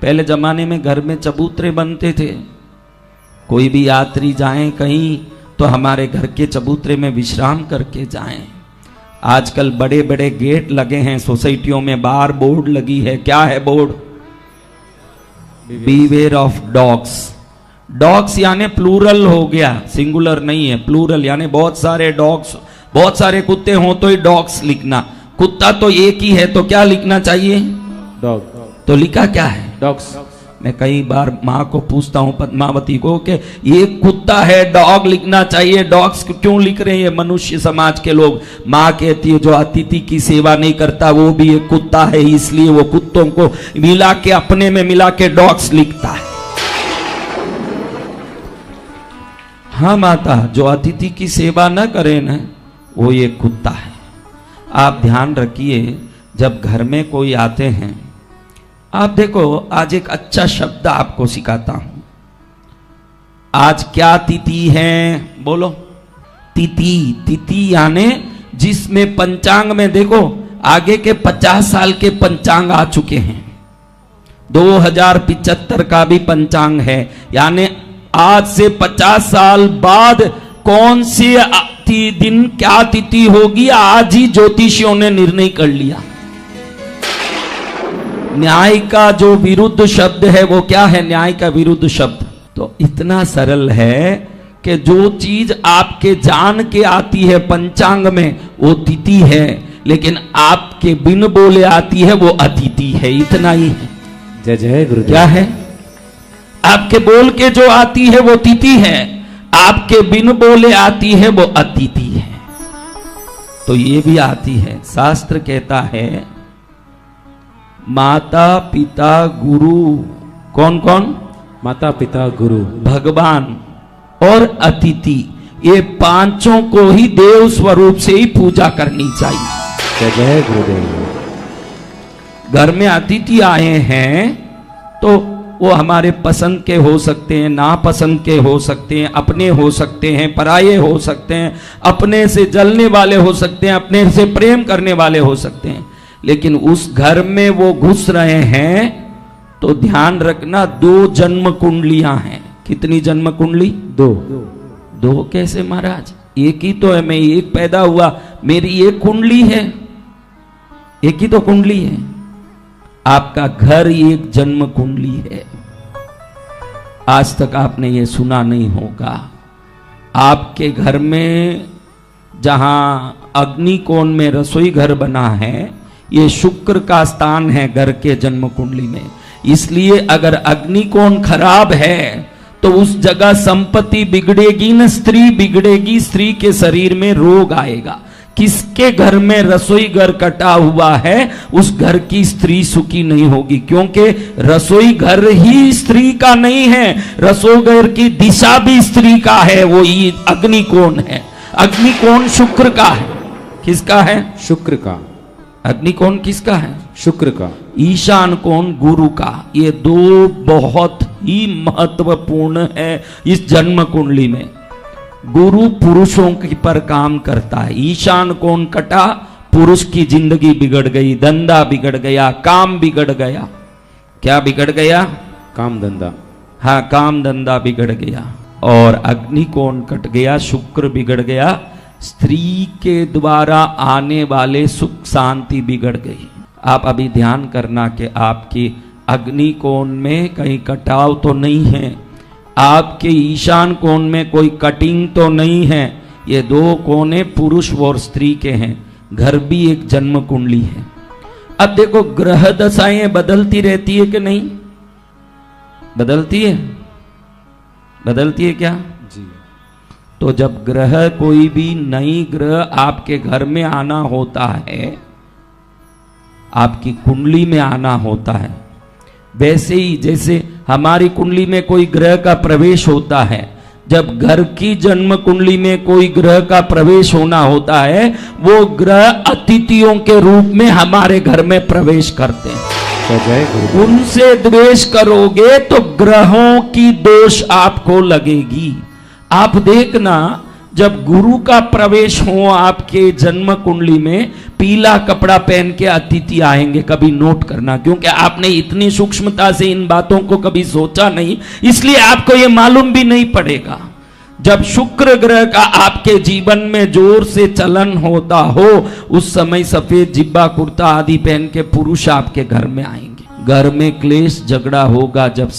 पहले जमाने में घर में चबूतरे बनते थे, कोई भी यात्री जाए कहीं तो हमारे घर के चबूतरे में विश्राम करके जाएं। आजकल बड़े बड़े गेट लगे हैं सोसाइटियों में, बाहर बोर्ड लगी है, क्या है board? Beware of dogs. Dogs यानी प्लूरल हो गया, सिंगुलर नहीं है, प्लूरल यानी बहुत सारे डॉग्स, बहुत सारे कुत्ते हो तो ही डॉग्स लिखना। कुत्ता तो एक ही है तो क्या लिखना चाहिए? डॉग। तो लिखा क्या है? डॉग्स। मैं कई बार माँ को पूछता हूँ, पद्मावती को, कि ये कुत्ता है, डॉग लिखना चाहिए, डॉग्स क्यों लिख रहे हैं मनुष्य समाज के लोग? माँ कहती है जो अतिथि की सेवा नहीं करता वो भी एक कुत्ता है, इसलिए वो कुत्तों को मिला के अपने में मिला के डॉग्स लिखता है। हाँ माता, जो अतिथि की सेवा न करे ना वो ये कुत्ता है। आप ध्यान रखिए, जब घर में कोई आते हैं, आप देखो आज एक अच्छा शब्द आपको सिखाता हूं। आज क्या तिथि है? बोलो। तिथि। तिथि यानी जिसमें पंचांग में देखो आगे के 50 साल के पंचांग आ चुके हैं, 2075 का भी पंचांग है, यानी आज से 50 साल बाद कौन सी दिन क्या तिथि होगी आज ही ज्योतिषियों ने निर्णय कर लिया। न्याय का जो विरुद्ध शब्द है वो क्या है? न्याय का विरुद्ध शब्द। तो इतना सरल है कि जो चीज आपके जान के आती है पंचांग में वो तिथि है, लेकिन आपके बिन बोले आती है वो अतिथि है। इतना ही है। जय जय गुरुदेव। क्या है? आपके बोल के जो आती है वो तिथि है, आपके बिन बोले आती है वो अतिथि है। तो ये भी आती है। शास्त्र कहता है माता पिता गुरु, कौन कौन? माता पिता गुरु, भगवान और अतिथि, ये पांचों को ही देव स्वरूप से ही पूजा करनी चाहिए। जय जय गुरुदेव। घर में अतिथि आए हैं तो वो हमारे पसंद के हो सकते हैं, नापसंद के हो सकते हैं, अपने हो सकते हैं, पराये हो सकते हैं, अपने से जलने वाले हो सकते हैं, अपने से प्रेम करने वाले हो सकते हैं, लेकिन उस घर में वो घुस रहे हैं तो ध्यान रखना 2 जन्म कुंडलियां हैं। कितनी जन्म कुंडली? 2। 2 कैसे महाराज? एक ही तो है, मैं एक पैदा हुआ, मेरी एक कुंडली है, एक ही तो कुंडली है। आपका घर एक जन्म कुंडली है। आज तक आपने ये सुना नहीं होगा। आपके घर में जहां अग्निकोण में रसोई घर बना है, ये शुक्र का स्थान है घर के जन्म कुंडली में। इसलिए अगर अग्निकोण खराब है तो उस जगह संपत्ति बिगड़ेगी न, स्त्री बिगड़ेगी, स्त्री के शरीर में रोग आएगा। किसके घर में रसोई घर कटा हुआ है उस घर की स्त्री सुखी नहीं होगी, क्योंकि रसोई घर ही स्त्री का नहीं है, रसोई घर की दिशा भी स्त्री का है, वो ये अग्निकोण है। अग्निकोण शुक्र का है। किसका है? शुक्र का। अग्निकोण किसका है? शुक्र का। ईशान कोण गुरु का। ये 2 बहुत ही महत्वपूर्ण है इस जन्म कुंडली में। गुरु पुरुषों की पर काम करता है। ईशान कोण कटा, पुरुष की जिंदगी बिगड़ गई, धंधा बिगड़ गया, काम बिगड़ गया। क्या बिगड़ गया? काम धंधा। हाँ, काम धंधा बिगड़ गया। और अग्निकोण कट गया, शुक्र बिगड़ गया, स्त्री के द्वारा आने वाले सुख शांति बिगड़ गई। आप अभी ध्यान करना कि आपकी अग्निकोण में कहीं कटाव तो नहीं है, आपके ईशान कोण में कोई कटिंग तो नहीं है। ये 2 कोने पुरुष और स्त्री के हैं। घर भी एक जन्म कुंडली है। अब देखो ग्रह दशाएं बदलती रहती है कि नहीं? बदलती है? बदलती है क्या? जी। तो जब ग्रह, कोई भी नई ग्रह आपके घर में आना होता है, आपकी कुंडली में आना होता है, वैसे ही जैसे हमारी कुंडली में कोई ग्रह का प्रवेश होता है, जब घर की जन्म कुंडली में कोई ग्रह का प्रवेश होना होता है, वो ग्रह अतिथियों के रूप में हमारे घर में प्रवेश करते हैं। उनसे द्वेष करोगे तो ग्रहों की दोष आपको लगेगी। आप देखना, जब गुरु का प्रवेश हो आपके जन्म कुंडली में, पीला कपड़ा पहन के अतिथि आएंगे, कभी नोट करना, क्योंकि आपने इतनी सूक्ष्मता से इन बातों को कभी सोचा नहीं, इसलिए आपको ये मालूम भी नहीं पड़ेगा। जब शुक्र ग्रह का आपके जीवन में जोर से चलन होता हो, उस समय सफेद जिब्बा कुर्ता आदि पहन के पुरुष आपके घर में आएंगे। घर में क्लेश झगड़ा होगा जब